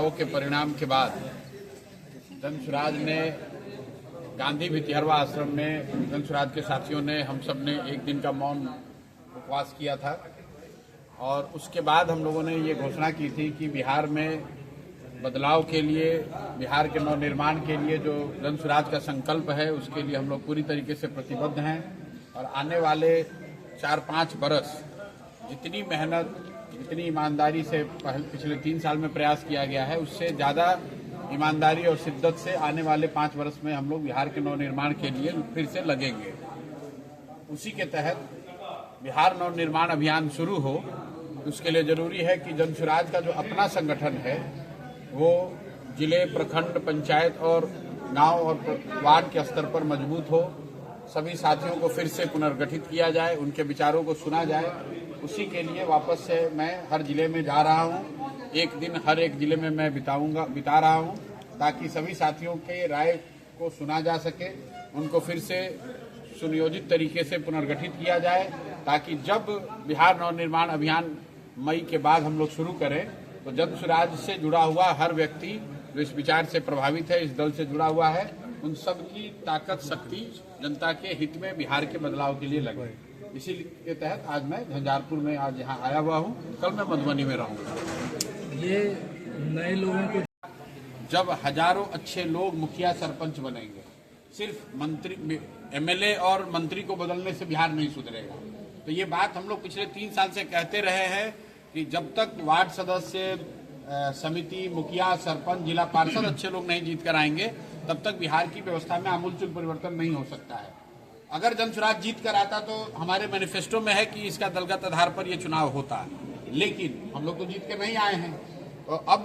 चुनावों के परिणाम के बाद जन स्वराज ने गांधी भितिहरवा आश्रम में जन स्वराज के साथियों ने हम सब ने एक दिन का मौन उपवास किया था और उसके बाद हम लोगों ने ये घोषणा की थी कि बिहार में बदलाव के लिए, बिहार के नवनिर्माण के लिए जो जन स्वराज का संकल्प है उसके लिए हम लोग पूरी तरीके से प्रतिबद्ध हैं और आने वाले 4-5 बरस जितनी मेहनत, जितनी ईमानदारी से पिछले 3 साल में प्रयास किया गया है उससे ज़्यादा ईमानदारी और शिद्दत से आने वाले 5 वर्ष में हम लोग बिहार के नवनिर्माण के लिए फिर से लगेंगे। उसी के तहत बिहार नवनिर्माण अभियान शुरू हो, उसके लिए जरूरी है कि जन स्वराज का जो अपना संगठन है वो जिले, प्रखंड, पंचायत और गांव और वार्ड के स्तर पर मजबूत हो। सभी साथियों को फिर से पुनर्गठित किया जाए, उनके विचारों को सुना जाए। उसी के लिए वापस से मैं हर जिले में जा रहा हूं, एक दिन हर एक जिले में मैं बिता रहा हूं ताकि सभी साथियों के राय को सुना जा सके, उनको फिर से सुनियोजित तरीके से पुनर्गठित किया जाए ताकि जब बिहार नवनिर्माण अभियान मई के बाद हम लोग शुरू करें तो जन स्वराज से जुड़ा हुआ हर व्यक्ति जो इस विचार से प्रभावित है, इस दल से जुड़ा हुआ है, उन सब की ताकत, शक्ति जनता के हित में बिहार के बदलाव के लिए लगे। इसी के तहत आज मैं झंझारपुर में आज यहाँ आया हुआ हूँ, कल मैं मधुबनी में रहूँगा। ये नए लोगों को जब हजारों अच्छे लोग मुखिया सरपंच बनेंगे, सिर्फ मंत्री, एमएलए और मंत्री को बदलने से बिहार नहीं सुधरेगा। तो ये बात हम लोग पिछले 3 साल से कहते रहे हैं कि जब तक वार्ड सदस्य, समिति, मुखिया, सरपंच, जिला पार्षद अच्छे लोग नहीं जीत कर आएंगे तब तक बिहार की व्यवस्था में आमूलचूल परिवर्तन नहीं हो सकता है। अगर जन स्वराज जीत कर आता तो हमारे मैनिफेस्टो में है कि इसका दलगत आधार पर यह चुनाव होता है, लेकिन हम लोग तो जीत के नहीं आए हैं। तो अब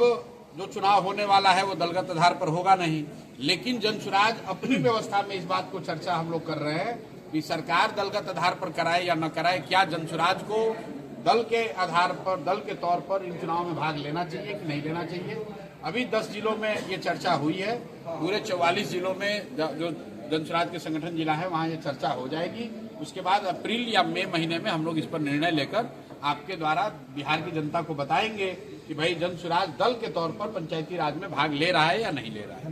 जो चुनाव होने वाला है वो दलगत आधार पर होगा नहीं, लेकिन जन स्वराज अपनी व्यवस्था में इस बात को चर्चा हम लोग कर रहे हैं कि सरकार दलगत आधार पर कराए या न कराए, क्या जन स्वराज को दल के आधार पर, दल के तौर पर इन चुनाव में भाग लेना चाहिए कि नहीं लेना चाहिए। अभी 10 जिलों में ये चर्चा हुई है, पूरे 44 जिलों में जो जन स्वराज के संगठन जिला है वहाँ ये चर्चा हो जाएगी। उसके बाद अप्रैल या मई महीने में हम लोग इस पर निर्णय लेकर आपके द्वारा बिहार की जनता को बताएंगे कि भाई जन स्वराज दल के तौर पर पंचायती राज में भाग ले रहा है या नहीं ले रहा है।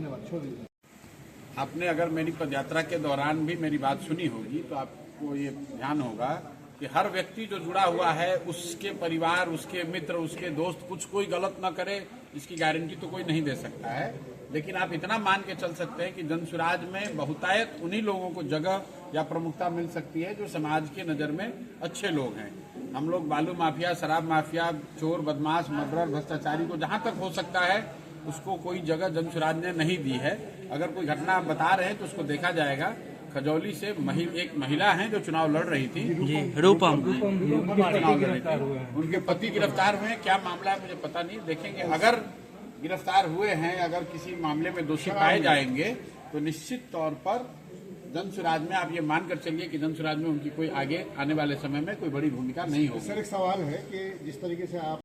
आपने अगर मेरी पदयात्रा के दौरान भी मेरी बात सुनी होगी तो आपको ये ध्यान होगा कि हर व्यक्ति जो जुड़ा हुआ है उसके परिवार, उसके मित्र, उसके दोस्त कुछ कोई गलत न करे, इसकी गारंटी तो कोई नहीं दे सकता है। लेकिन आप इतना मान के चल सकते हैं कि जन स्वराज में बहुतायत उन्हीं लोगों को जगह या प्रमुखता मिल सकती है जो समाज के नज़र में अच्छे लोग हैं। हम लोग बालू माफिया, शराब माफिया, चोर, बदमाश, मर्डर, भ्रष्टाचारी को जहाँ तक हो सकता है उसको कोई जगह जन स्वराज ने नहीं दी है। अगर कोई घटना बता रहे हैं तो उसको देखा जाएगा। खजौली से एक महिला है जो चुनाव लड़ रही थी, रूपम चुनाव लड़ रही थी, उनके पति गिरफ्तार हुए हैं। क्या मामला है मुझे पता नहीं, देखेंगे। अगर गिरफ्तार हुए हैं, अगर किसी मामले में दोषी पाए जाएंगे तो निश्चित तौर पर जन स्वराज में आप ये मानकर चलिए कि जन स्वराज में उनकी कोई आगे आने वाले समय में कोई बड़ी भूमिका नहीं होगी। सर, एक सवाल है कि जिस तरीके से आप